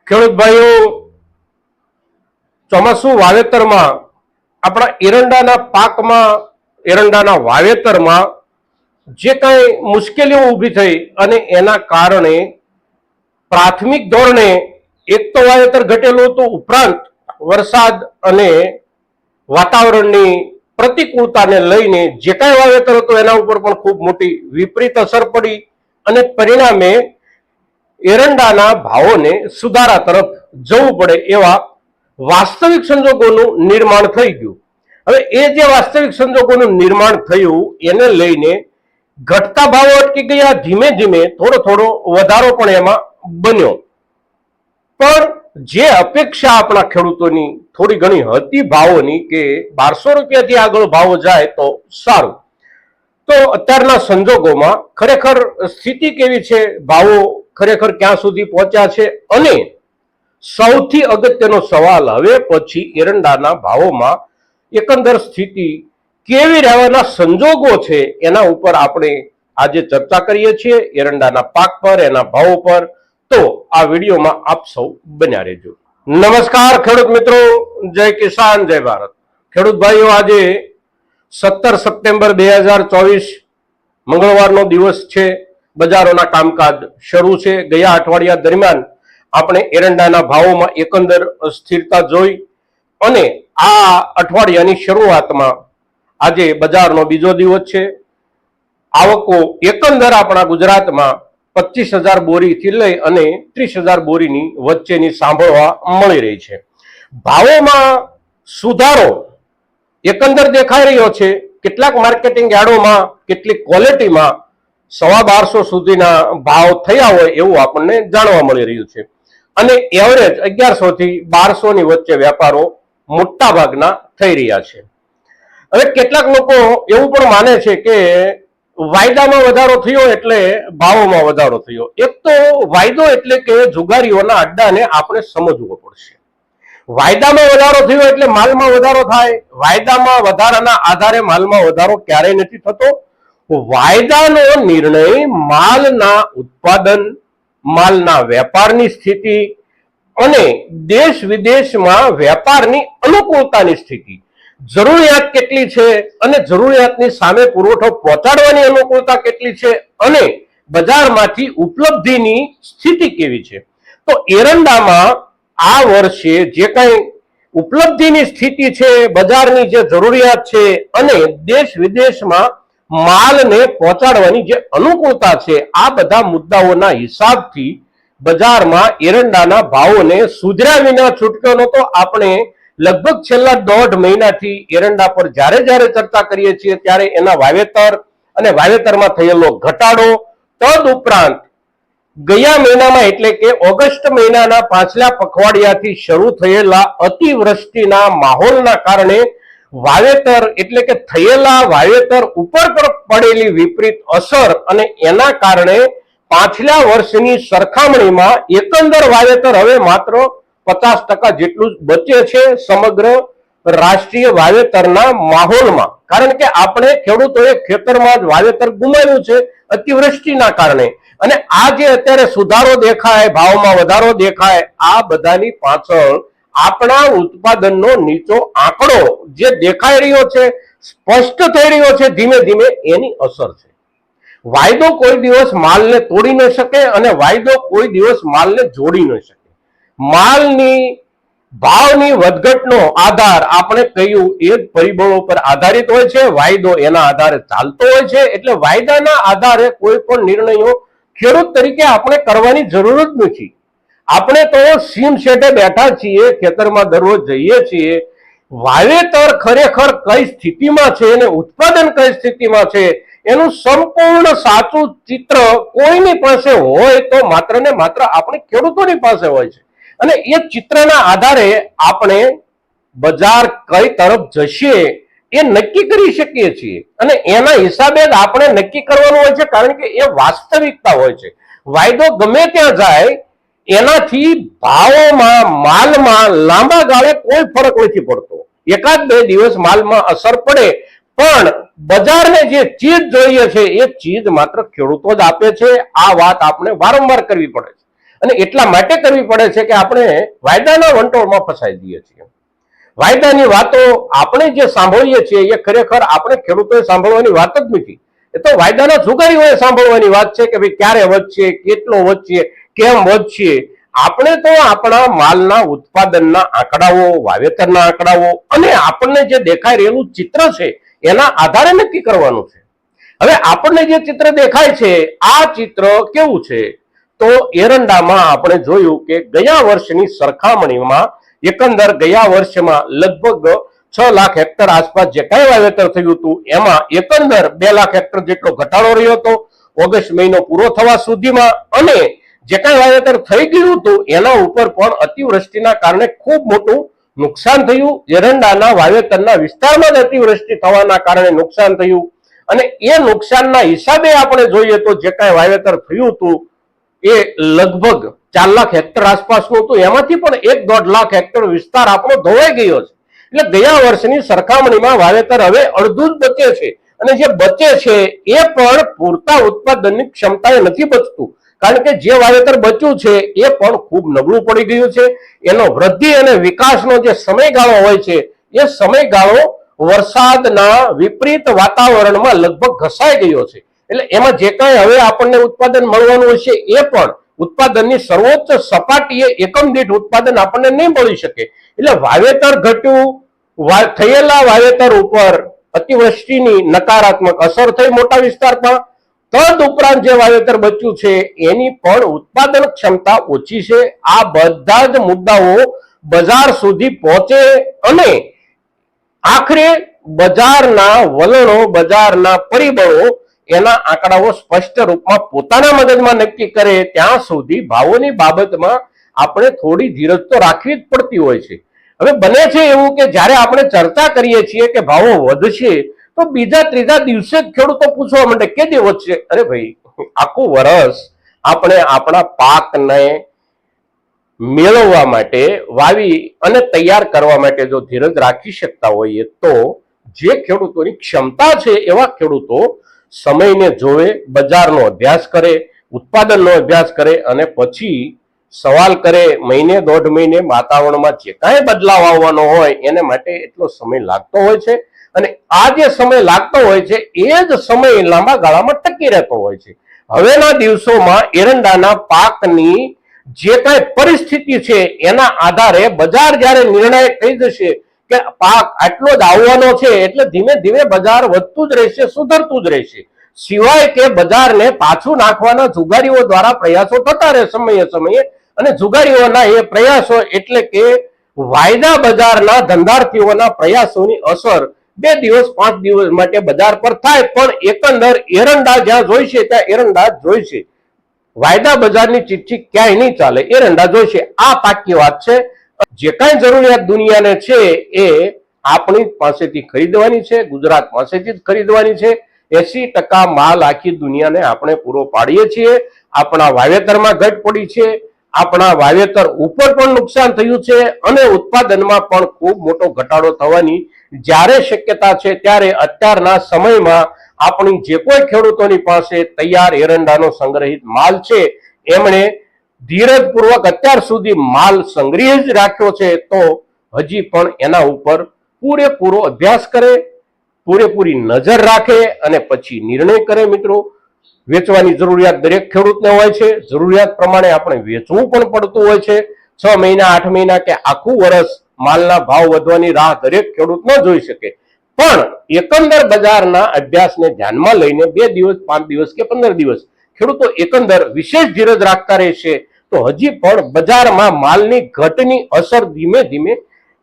ખેડૂત ભાઈઓ, ચોમાસુ વાવેતરમાં આપણા એરંડાના પાકમાં, એરંડાના વાવેતરમાં જે કઈ મુશ્કેલીઓ ઊભી થઈ અને એના કારણે પ્રાથમિક ધોરણે એક તો વાવેતર ઘટેલું હતું, ઉપરાંત વરસાદ અને વાતાવરણની પ્રતિકૂળતાને લઈને જે કાંઈ વાવેતર હતું એના ઉપર પણ ખૂબ મોટી વિપરીત અસર પડી અને પરિણામે એરંડાના ભાવોને સુધારા તરફ જવું પડે એવા વાસ્તવિક સંજોગોનું નિર્માણ થઈ ગયું. હવે એ જે વાસ્તવિક સંજોગોનું નિર્માણ થયું એને લઈને ઘટતા ભાવો અટકી ગયા, ધીમે ધીમે થોડો થોડો વધારો પણ એમાં બન્યો. પણ જે અપેક્ષા આપણા ખેડૂતોની થોડી ઘણી હતી ભાવોની કે 1200 રૂપિયાથી આગળ ભાવો જાય તો સારું, તો અત્યારના સંજોગોમાં ખરેખર સ્થિતિ કેવી છે, ભાવો ખરેખર ક્યાં સુધી પહોંચ્યા છે, અને સૌથી અગત્યનો સવાલ હવે પછી એરંડાના ભાવોમાં એકંદર સ્થિતિ કેવી રહેવાના સંજોગો છે એના ઉપર આપણે આજે ચર્ચા કરીએ છીએ, એરંડાના પાક પર, એના ભાવો પર. તો આ વિડીયોમાં આપ સૌ બન્યા રહેજો. નમસ્કાર ખેડૂત મિત્રો, જય કિસાન, જય ભારત. ખેડૂત ભાઈઓ, આજે 17 સપ્ટેમ્બર 2024 મંગળવારનો દિવસ છે. બજારોના કામકાજ શરૂ છે. ગયા અઠવાડિયા દરમિયાન આપણે એરંડાના ભાવોમાં એકંદર સ્થિરતા જોઈ અને આ અઠવાડિયાની શરૂઆતમાં આજે બજારનો બીજો દિવસ છે. આવકો એકંદર આપણા ગુજરાતમાં 25,000 બોરીથી લઈ અને 30,000 બોરીની વચ્ચેની સાંભળવા મળી રહી છે. ભાવોમાં સુધારો એકંદર દેખાઈ રહ્યો છે. કેટલાક માર્કેટિંગ યાર્ડોમાં, કેટલીક ક્વોલિટીમાં 1250 સુધીના ભાવ થયા હોય એવું આપણને જાણવા મળી રહ્યું છે અને એવરેજ 1100 થી 1200 ની વચ્ચે વેપારો મોટા ભાગના થઈ રહ્યા છે. હવે કેટલાક લોકો એવું પણ માને છે કે વાયદામાં વધારો થયો એટલે ભાવોમાં વધારો થયો. એક તો વાયદો એટલે કે જુગારીઓના અડ્ડાને આપણે સમજવો પડશે. વાયદામાં વધારો થયો એટલે માલમાં વધારો થાય. વાયદામાં વધારાના આધારે માલમાં વધારો ક્યારેય નથી થતો. વાયદાનો નિર્ણય માલના ઉત્પાદન, માલના વેપારની સ્થિતિ અને દેશ વિદેશમાં વેપારની અનુકૂળતાની સ્થિતિ, જરૂરિયાત કેટલી છે અને જરૂરિયાતની સામે પુરવઠો પહોંચાડવાની અનુકૂળતા કેટલી છે અને બજારમાંથી ઉપલબ્ધિની સ્થિતિ કેવી છે. તો એરંડામાં આ વર્ષે જે કંઈ ઉપલબ્ધિની સ્થિતિ છે, બજારની જે જરૂરિયાત છે અને દેશ વિદેશમાં માલને પહોંચાડવાની જે અનુકૂળતા છે, આ બધા મુદ્દાઓના હિસાબથી બજારમાં એરંડાના ભાવોને સુધર્યા વિના છૂટક્યો નહોતો. આપણે લગભગ છેલ્લા 1.5 મહિનાથી એરંડા પર જ્યારે જ્યારે ચર્ચા કરીએ છીએ ત્યારે એના વાવેતર અને વાવેતરમાં થયેલો ઘટાડો, તદ ઉપરાંત ગયા મહિનામાં એટલે કે ઓગસ્ટ મહિનાના પાછલા પખવાડિયાથી શરૂ થયેલા અતિવૃષ્ટિના માહોલના કારણે વાવેતર એટલે કે થયેલા વાવેતર ઉપર પડેલી વિપરીત અસર અને એના કારણે પાછલા વર્ષની સરખામણીમાં એકંદર વાવેતર હવે માત્ર 50% જેટલું જ બચે છે સમગ્ર રાષ્ટ્રીય વાવેતરના માહોલમાં. કારણ કે આપણે ખેડૂતોએ ખેતરમાં જ વાવેતર ગુમાવ્યું છે અતિવૃષ્ટિના કારણે. અને આ જે અત્યારે સુધારો દેખાય, ભાવમાં વધારો દેખાય, આ બધાની પાછળ આપણા ઉત્પાદનનો નીચો આંકડો જે દેખાઈ રહ્યો છે, સ્પષ્ટ થઈ રહ્યો છે ધીમે ધીમે, એની અસર છે. વાયદો કોઈ દિવસ માલને તોડી ન શકે અને વાયદો કોઈ દિવસ માલને જોડી ન શકે. માલની ભાવની વધઘટનો આધાર આપણે કહ્યું એ જ પરિબળો પર આધારિત હોય છે. વાયદો એના આધારે ચાલતો હોય છે. એટલે વાયદાના આધારે કોઈ પણ નિર્ણયો ખેડૂત તરીકે આપણે કરવાની જરૂર જ નથી. આપણે તો સીમ શેઠે બેઠા છીએ, ખેતરમાં દરરોજ જઈએ છીએ. વાવેતર ખરેખર કઈ સ્થિતિમાં છે અને ઉત્પાદન કઈ સ્થિતિમાં છે એનું સંપૂર્ણ સાચું ચિત્ર કોઈની પાસે હોય તો માત્ર ને માત્ર આપણે ખેડૂતોની પાસે હોય છે. અને એ ચિત્રના આધારે આપણે બજાર કઈ તરફ જશે એ નક્કી કરી શકીએ છીએ અને એના હિસાબે જ આપણે નક્કી કરવાનું હોય છે. કારણ કે એ વાસ્તવિકતા હોય છે. વાયદો ગમે ત્યાં જાય એનાથી ભાવોમાં, માલમાં લાંબા ગાળે કોઈ ફરક નથી પડતો. 1-2 દિવસ માલમાં અસર પડે, પણ બજારને જે ચીજ જોઈએ છે એ ચીજ માત્ર ખેડૂતો જ આપે છે. આ વાત આપણે વારંવાર કરવી પડે છે. અને એટલા માટે કરવી પડે છે કે આપણે વાયદાના વંટોળમાં ફસાઈ જઈએ છીએ. વાયદાની વાતો આપણે જે સાંભળીએ છીએ એ ખરેખર આપણે ખેડૂતોએ સાંભળવાની વાત જ નથી. એ તો વાયદાના જુગારીઓએ સાંભળવાની વાત છે કે ભાઈ ક્યારે વધશે, કેટલો વધશે, કેમ વધશે. આપણે તો આપણા માલના ઉત્પાદનના આંકડાઓ, વાવેતરના આંકડાઓ અને આપણને જે દેખાઈ રહેલું ચિત્ર છે એના આધારે નક્કી કરવાનું છે. હવે આપણને જે ચિત્ર દેખાય છે આ ચિત્ર કેવું છે? તો એરંડામાં આપણે જોયું કે ગયા વર્ષની સરખામણીમાં એકંદર ગયા વર્ષમાં લગભગ 6 લાખ હેક્ટર આસપાસ જે કાંઈ વાવેતર થયું હતું એમાં એકંદર 2 લાખ હેક્ટર જેટલો ઘટાડો રહ્યો હતો ઓગસ્ટ મહિનો પૂરો થવા સુધીમાં. અને જે કાંઈ વાવેતર થઈ ગયું હતું એના ઉપર પણ અતિવૃષ્ટિના કારણે ખૂબ મોટું નુકસાન થયું. એરંડાના વાવેતરના વિસ્તારમાં જ અતિવૃષ્ટિ થવાના કારણે નુકસાન થયું. અને એ નુકસાનના હિસાબે આપણે જોઈએ તો જે કાંઈ વાવેતર થયું હતું એ લગભગ 4 લાખ હેક્ટર આસપાસનું હતું. એમાંથી પણ 1.5 લાખ હેક્ટર વિસ્તાર આપણો ધોવાઈ ગયો છે. એટલે ગયા વર્ષની સરખામણીમાં વાવેતર હવે અડધું જ બચે છે. અને જે બચે છે એ પણ પૂરતા ઉત્પાદનની ક્ષમતાએ નથી બચતું. કારણ કે જે વાવેતર બચ્યું છે એ પણ ખૂબ નબળું પડી ગયું છે. એનો વૃદ્ધિ અને વિકાસનો જે સમયગાળો હોય છે એ સમયગાળો વરસાદના વિપરીત વાતાવરણમાં લગભગ ઘસાઈ ગયો છે. એટલે એમાં જે કાંઈ હવે આપણને ઉત્પાદન મળવાનું હશે એ પણ ઉત્પાદનની સર્વોચ્ચ સપાટીએ એકમ દીઠ ઉત્પાદન આપણને નહીં મળી શકે. એટલે વાવેતર ઘટ્યું, થયેલા વાવેતર ઉપર અતિવૃષ્ટિની નકારાત્મક અસર થઈ મોટા વિસ્તારમાં. તદ ઉપરાંત જે વાવેતર બચ્યું છે એની પણ ઉત્પાદન ક્ષમતા ઓછી છે. આ બધા જ મુદ્દાઓ બજાર સુધી પહોંચે અને આખરે બજારના વલણો, બજારના પરિબળો એના આંકડાઓ સ્પષ્ટ રૂપમાં પોતાના મગજમાં નક્કી કરે ત્યાં સુધી ભાવોની બાબતમાં આપણે થોડી ધીરજ તો રાખવી જ પડતી હોય છે. હવે બને છે એવું કે જ્યારે આપણે ચર્ચા કરીએ છીએ કે ભાવો વધશે તો બીજા ત્રીજા દિવસે જ ખેડૂતો પૂછવા માંડે કે જે વધશે. અરે ભાઈ, આખું વર્ષ આપણે આપણા પાકને મેળવવા માટે, વાવી અને તૈયાર કરવા માટે જો ધીરજ રાખી શકતા હોઈએ તો જે ખેડૂતોની ક્ષમતા છે એવા ખેડૂતો સમયને જોવે, બજારનો અભ્યાસ કરે, ઉત્પાદનનો અભ્યાસ કરે અને પછી સવાલ કરે. મહિને 1.5 મહિને વાતાવરણમાં જે કાંઈ બદલાવ આવવાનો હોય એને માટે એટલો સમય લાગતો હોય છે. અને આ જે સમય લાગતો હોય છે એ જ સમય લાંબા ગાળામાં ટકી રહેતો હોય છે. હવેના દિવસોમાં એરંડાના પાકની જે કાંઈ પરિસ્થિતિ છે એના આધારે બજાર જ્યારે નિર્ણાયક થઈ જશે કે પાક આટલો જ આવવાનો છે એટલે ધીમે ધીમે બજાર વધતું જ રહેશે, સુધરતું જ રહેશે. સિવાય કે બજારને પાછું નાખવાના જુગારીઓ દ્વારા પ્રયાસો થતા રહે સમયે સમયે. અને જુગારીઓના એ પ્રયાસો એટલે કે વાયદા બજારના ધંધાર્થીઓના પ્રયાસોની અસર 2 દિવસ 5 દિવસ માટે બજાર પર થાય, પણ એકંદર એરંડા જ્યાં જોઈશે ત્યાં એરંડા જોઈશે. વાયદા બજારની ચિઠ્ઠી ક્યાંય નહીં ચાલે, એરંડા જોઈશે. આ પાકી વાત છે. જે કાંઈ જરૂરિયાત દુનિયાને છે એ આપણી પાસેથી ખરીદવાની છે, ગુજરાત પાસેથી જ ખરીદવાની છે. 80% માલ આખી દુનિયાને આપણે પૂરો પાડીએ છીએ. આપણા વાવેતરમાં ઘટ પડી છે, આપણા વાવેતર ઉપર પણ નુકસાન થયું છે અને ઉત્પાદનમાં પણ ખૂબ મોટો ઘટાડો થવાની જ્યારે શક્યતા છે ત્યારે અત્યારના સમયમાં આપણી જે કોઈ ખેડૂતોની પાસે તૈયાર એરંડાનો સંગ્રહિત માલ છે એમણે ધીરજપૂર્વક અત્યાર સુધી માલ સંગ્રહી જ રાખ્યો છે તો હજી પણ એના ઉપર પૂરેપૂરો અભ્યાસ કરે, પૂરેપૂરી નજર રાખે અને પછી નિર્ણય કરે. મિત્રો, વેચવાની જરૂરિયાત દરેક ખેડૂતને હોય છે. જરૂરિયાત પ્રમાણે આપણે વેચવું પણ પડતું હોય છે. 6 મહિના, 8 મહિના કે આખું વર્ષ માલના ભાવ વધવાની રાહ દરેક ખેડૂત ન જોઈ શકે. પણ એકંદર બજારના અભ્યાસને ધ્યાનમાં લઈને 2 દિવસ, 5 દિવસ કે 15 દિવસ ખેડૂતો એકંદર વિશેષ ધીરજ રાખતા રહેશે તો હજી પણ બજારમાં માલની ઘટની અસર ધીમે ધીમે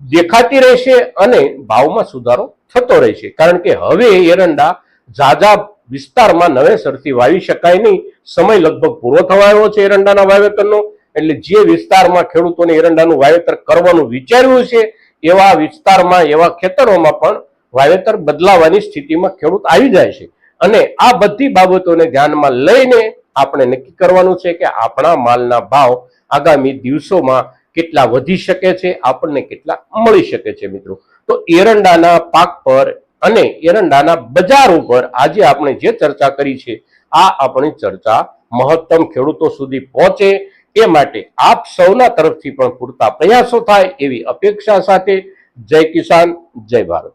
દેખાતી રહેશે અને ભાવમાં સુધારો થતો રહેશે. કારણ કે હવે એરંડા ઝાઝા વિસ્તારમાં નવેસરથી વાવી શકાય નહીં. સમય લગભગ પૂરો થવા આવ્યો છે એરંડાના વાવેતરનો. એટલે જે વિસ્તારમાં ખેડૂતોને એરંડાનું વાવેતર કરવાનું વિચાર્યું છે એવા વિસ્તારમાં, એવા ખેતરોમાં પણ વાવેતર બદલાવાની સ્થિતિમાં ખેડૂત આવી જાય છે. અને આ બધી બાબતોને ધ્યાનમાં લઈને આપણે નક્કી કરવાનું છે કે આપણા માલના ભાવ આગામી દિવસોમાં કેટલા વધી શકે છે, આપણને કેટલા મળી શકે છે. મિત્રો, તો એરંડાના પાક પર અને એરંડાના બજાર ઉપર આજે આપણે જે ચર્ચા કરી છે આ આપણી ચર્ચા મહત્તમ ખેડૂતો સુધી પહોંચે એ માટે આપ સૌના તરફથી પણ પૂરતા પ્રયાસો થાય એવી અપેક્ષા સાથે જય કિસાન, જય ભારત.